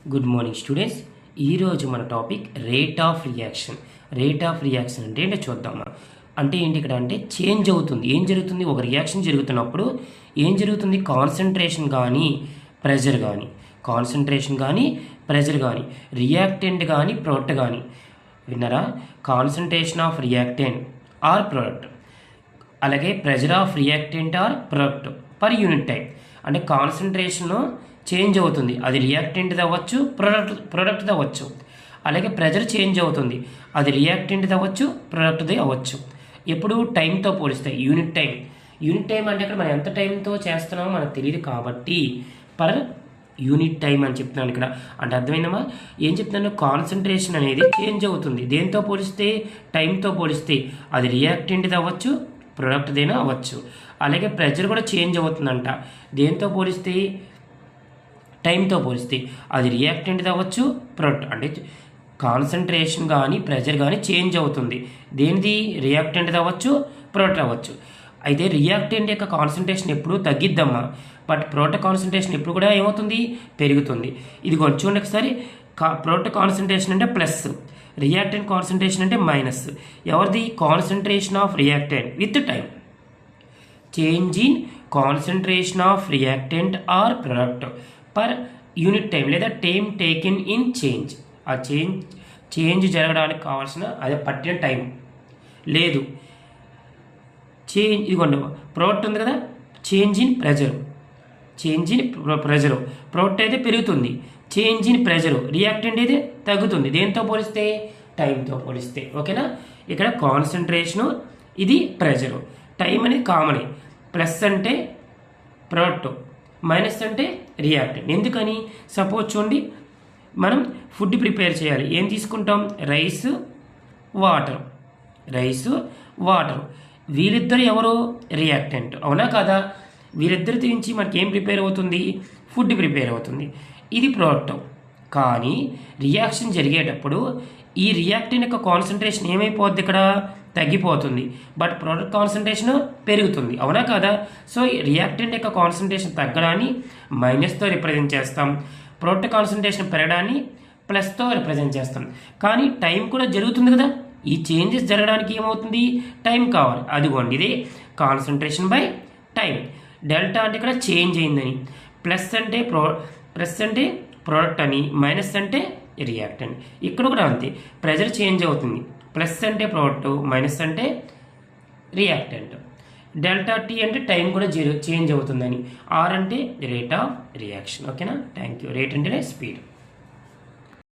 Good morning students. ఈరోజు మన topic rate of reaction. Rate of reaction అంటే ఏంటో చూద్దామా. అంటే ఏంటి ఇక్కడ అంటే చేంజ్ అవుతుంది. ఏం జరుగుతుంది? ఒక రియాక్షన్ జరుగుతున్నప్పుడు ఏం జరుగుతుంది? కాన్సన్ట్రేషన్ కానీ ప్రెజర్ కానీ రియాక్టెంట్ కానీ ప్రొడక్ట్ కానీ. విన్నారా? Concentration of reactant or product, అలాగే pressure of reactant or product per unit time. అంటే కాన్సన్ట్రేషన్ చేంజ్ అవుతుంది, అది రియాక్టెంట్ అవ్వచ్చు, ప్రొడక్ట్ అవ్వచ్చు. అలాగే ప్రెజర్ చేంజ్ అవుతుంది, అది రియాక్టెంట్ అవ్వచ్చు, ప్రొడక్ట్ది అవ్వచ్చు. ఎప్పుడు టైంతో పోలిస్తే యూనిట్ టైం అంటే అక్కడ మనం ఎంత టైంతో చేస్తున్నామో మనకు తెలియదు కాబట్టి పర్ యూనిట్ టైం అని చెప్తున్నాను ఇక్కడ. అంటే అర్థమైందమ్మా? ఏం చెప్తున్నాను? కాన్సన్ట్రేషన్ అనేది చేంజ్ అవుతుంది. దేంతో పోలిస్తే? టైంతో పోలిస్తే. అది రియాక్టెంట్ది అవ్వచ్చు, ప్రొడక్ట్దైనా అవ్వచ్చు. అలాగే ప్రెజర్ కూడా చేంజ్ అవుతుందంట. దేంతో పోలిస్తే? టైంతో పోలిస్తే. అది రియాక్టెంట్ అవ్వచ్చు, ప్రొడక్ట్. అంటే కాన్సన్ట్రేషన్ కానీ ప్రెజర్ కానీ చేంజ్ అవుతుంది. దేనిది? రియాక్టెంట్ అవ్వచ్చు, ప్రొడక్ట్ అవ్వచ్చు. అయితే రియాక్టెంట్ యొక్క కాన్సన్ట్రేషన్ ఎప్పుడు తగ్గిద్దమ్మా, బట్ ప్రొడక్ట్ కాన్సన్ట్రేషన్ ఎప్పుడు కూడా ఏమవుతుంది? పెరుగుతుంది. ఇది చూడండి ఒకసారి. ప్రొడక్ట్ కాన్సన్ట్రేషన్ అంటే ప్లస్, రియాక్టెంట్ కాన్సన్ట్రేషన్ అంటే మైనస్. ఎవరిది? Concentration of reactant with time. Change in concentration of reactant or product per unit time లేదా టైం టేకెన్ ఇన్ చేంజ్. ఆ చేంజ్ జరగడానికి కావాల్సిన అదే పట్టిన టైం లేదు. ఇదిగోండి ప్రొడక్ట్ ఉంది కదా, చేంజ్ ఇన్ ప్రెజర్. ప్రొడక్ట్ అయితే పెరుగుతుంది, చేంజ్ ఇన్ ప్రెజర్. రియాక్టెంట్ అయితే తగ్గుతుంది. దేంతో పోలిస్తే? టైంతో పోలిస్తే. ఓకేనా? ఇక్కడ కాన్సన్ట్రేషను, ఇది ప్రెజరు. టైం అనేది కామనే. ప్లస్ అంటే ప్రొడక్ట్, మైనస్ అంటే రియాక్టెంట్. ఎందుకని? సపోజ్ చూడండి, మనం ఫుడ్ ప్రిపేర్ చేయాలి. ఏం తీసుకుంటాం? Rice, water. వీళ్ళిద్దరు ఎవరు? రియాక్టెంట్. అవునా కాదా? వీళ్ళిద్దరి నుంచి మనకి ఏం ప్రిపేర్ అవుతుంది? ఫుడ్ ప్రిపేర్ అవుతుంది. ఇది ప్రొడక్ట్. కానీ రియాక్షన్ జరిగేటప్పుడు ఈ రియాక్టెంట్ యొక్క కాన్సన్ట్రేషన్ ఏమైపోద్ది? ఇక్కడ తగ్గిపోతుంది, బట్ ప్రొడక్ట్ కాన్సన్ట్రేషన్ పెరుగుతుంది. అవునా కదా? సో రియాక్టెంట్ యొక్క కాన్సన్ట్రేషన్ తగ్గడాన్ని మైనస్తో రిప్రజెంట్ చేస్తాం, ప్రొడక్ట్ కాన్సన్ట్రేషన్ పెరగడాన్ని ప్లస్తో రిప్రజెంట్ చేస్తాం. కానీ టైం కూడా జరుగుతుంది కదా. ఈ చేంజెస్ జరగడానికి ఏమవుతుంది? టైం కావాలి. అదిగోండి, ఇదే కాన్సన్ట్రేషన్ బై టైం. డెల్టా అంటే ఇక్కడ చేంజ్ అయిందని, ప్లస్ అంటే ప్రొడక్ట్ అని, మైనస్ అంటే రియాక్టెంట్. ఇక్కడ కూడా అంతే, ప్రెజర్ చేంజ్ అవుతుంది. ప్లస్ అంటే ప్రొడక్ట్, మైనస్ అంటే రియాక్టెంట్. డెల్టా టీ అంటే టైం కూడా చేంజ్ అవుతుందని. ఆర్ అంటే రేట్ ఆఫ్ రియాక్షన్. ఓకేనా? Thank you. రేట్ అంటేనే స్పీడ్.